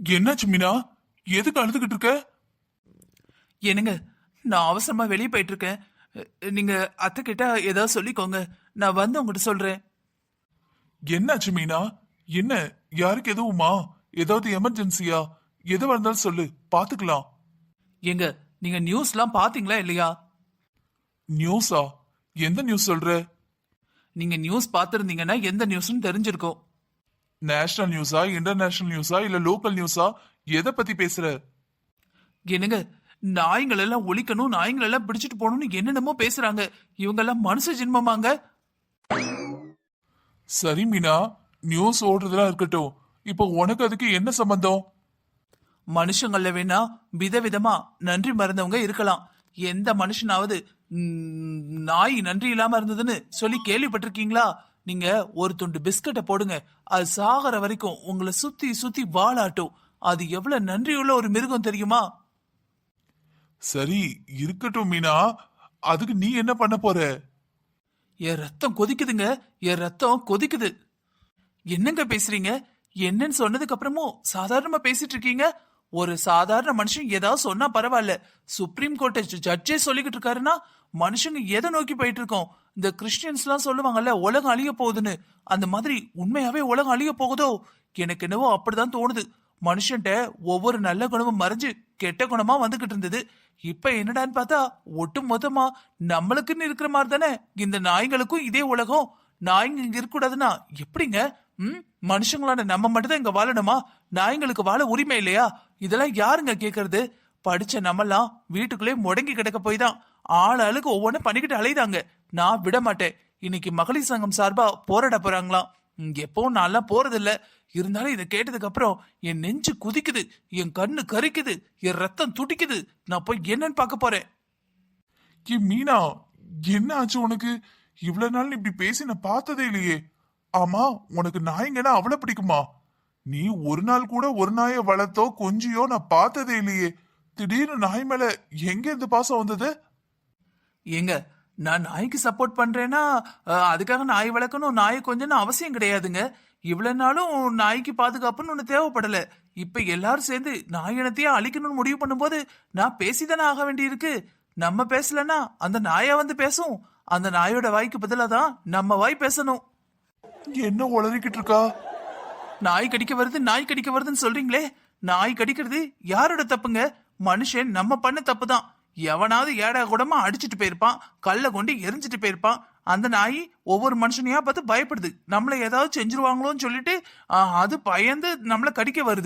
என்னாச்சு மீனா? எதுக்கு அழுதுகிட்டு இருக்க? என்னங்க, நான் அவசரமா வெளியே போயிட்டு இருக்கேன். நீங்க அத்தை கிட்ட ஏதாவது சொல்லிக்கோங்க. நான் வந்து உங்ககிட்ட சொல்றேன். என்னாச்சு மீனா? என்ன, யாருக்கு எதுவுமா? ஏதாவது எமர்ஜென்சியா? எதுவா இருந்தாலும் சொல்லு, பாத்துக்கலாம். ஏங்க, நீங்க நியூஸ்லாம் பாத்தீங்களா இல்லையா? நியூஸா? எந்த நியூஸ் சொல்ற? நீங்க நியூஸ் பாத்திருந்தீங்கன்னா எந்த நியூஸ்னு தெரிஞ்சிருக்கும். நேஷனல் நியூஸா, இன்டர்நேஷனல் நியூஸா, இல்ல லோக்கல் நியூஸா? எதை பத்தி பேசுற? என்னங்க, நாய்கள் எல்லாம் ஒழிக்கணும், நாய்கள் எல்லாம் பிடிச்சிட்டு போகணும்னு என்னென்னமோ பேசுறாங்க. இவங்க எல்லாம் மனுஷ ஜென்மமாங்க. சரி மீனா, நியூஸ் ஓடுறதுலாம் இருக்கட்டும். இப்போ உனக்கு அதுக்கு என்ன சம்பந்தம்? மனுஷங்கள்ல வேணா விதவிதமா நன்றி மறந்தவங்க இருக்கலாம். எந்த மனுஷனாவது நாய் நன்றி இல்லாம இருந்ததுன்னு சொல்லி கேள்விப்பட்டிருக்கீங்களா? நீங்க ஒரு துண்டு பிஸ்கட்டை போடுங்க, அது சாகர வரைக்கும் உங்களை சுத்தி சுத்தி வாழாட்டும். அது எவ்வளவு நன்றியுள்ள ஒரு மிருகம் தெரியுமா? சரி, இருக்கட்டும் மீனா. அதுக்கு நீ என்ன பண்ண போற? என் ரத்தம் கொதிக்குதுங்க, என் ரத்தம் கொதிக்குது. என்னங்க பேசுறீங்க? என்னன்னு சொன்னதுக்கு அப்புறமும் சாதாரணமா பேசிட்டு இருக்கீங்க. ஒரு சாதாரண மனுஷன் ஏதாவது சொன்னா பரவாயில்ல, சுப்ரீம் கோர்ட் ஜட்ஜே சொல்லிக்கிட்டு இருக்காருன்னா மனுஷங்க எதை நோக்கி போயிட்டு இருக்கோம்? இந்த கிறிஸ்டியன்ஸ் எல்லாம் சொல்லுவாங்கல்ல, உலகம் அழிய போகுதுன்னு. அந்த மாதிரி உண்மையாவே உலகம் அழிய போகுதோ? எனக்கு என்னவோ அப்படிதான் தோணுது. மனுஷன்ட்ட ஒவ்வொரு நல்ல குணமும் மறைஞ்சு கெட்ட குணமா வந்துகிட்டு இருந்தது. இப்ப என்னடான்னு பார்த்தா ஒட்டு மொத்தமா நம்மளுக்குன்னு இருக்கிற மாதிரி தானே இந்த நாய்களுக்கும் இதே உலகம். நாய்ங்க இங்க இருக்க கூடாதுன்னா எப்படிங்க? மனுஷங்களான நம்ம மட்டும் தான் இங்க வாழணுமா? நாய்ங்களுக்கு வாழ உரிமை இல்லையா? இதெல்லாம் யாருங்க கேக்குறது? படிச்ச நம்மெல்லாம் வீட்டுக்குள்ளே முடங்கி கிடக்க போய் தான் ஆளுக்கு ஒவ்வொன்னும் பண்ணிக்கிட்டு அலைதாங்க. நான் விட மாட்டேன். இன்னைக்கு மகளிர் சங்கம் சார்பா போராட போறாங்களாம். எப்பவும் நான்லாம் போறது இல்ல. இருந்தாலும் இதை கேட்டதுக்கு அப்புறம் என் நெஞ்சு குதிக்குது, என் கண்ணு கரிக்குது, என் ரத்தம் துடிக்குது. நான் போய் என்னன்னு பார்க்க போறேன். மீனா, என்ன ஆச்சு உனக்கு? இவ்வளவு நாள் இப்படி பேசி நான் பார்த்ததே இல்லையே. ஆமா, உனக்கு நாய்ங்கன்னா அவ்வளவு பிடிக்குமா? நீ ஒரு நாள் கூட ஒரு நாயை வளர்த்தோ கொஞ்சியோ நான் பார்த்ததே இல்லையே. திடீர்னு நாய் மேல எங்க இந்த பாசம் வந்தது? ஏங்க, நான் நாய்க்கு சப்போர்ட் பண்றேன்னா அதுக்காக நாய் வளர்க்கணும், நாயை கொஞ்சம் அவசியம் கிடையாதுங்க. இவ்வளவு நாளும் நாய்க்கு பாதுகாப்புன்னு ஒண்ணு தேவைப்படல. இப்ப எல்லாரும் சேர்ந்து நாய் இனத்தையே அழிக்கணும்னு முடிவு பண்ணும்போது நான் பேசிதானே ஆக வேண்டி இருக்கு. நம்ம பேசலன்னா அந்த நாயா வந்து பேசும். அந்த நாயோட வாய்க்கு பதிலா தான் நம்ம வாய் பேசணும். என்ன உளறிக்கிட்டு இருக்கா? நாய் கடிக்க வருது, நாய் கடிக்க வருதுன்னு சொல்றீங்களே, நாய் கடிக்கிறது யாரோட தப்புங்க? மனுஷன் நம்ம பண்ண தப்பு தான். எவனாவது ஏடா கூடமா அடிச்சுட்டு போயிருப்பான், கல்ல கொண்டு எரிஞ்சிட்டு போயிருப்பான். அந்த நாய் ஒவ்வொரு மனுஷனையா பார்த்து பயப்படுது, நம்மள ஏதாவது செஞ்சிருவாங்களோன்னு சொல்லிட்டு அது பயந்து நம்மள கடிக்க வருது.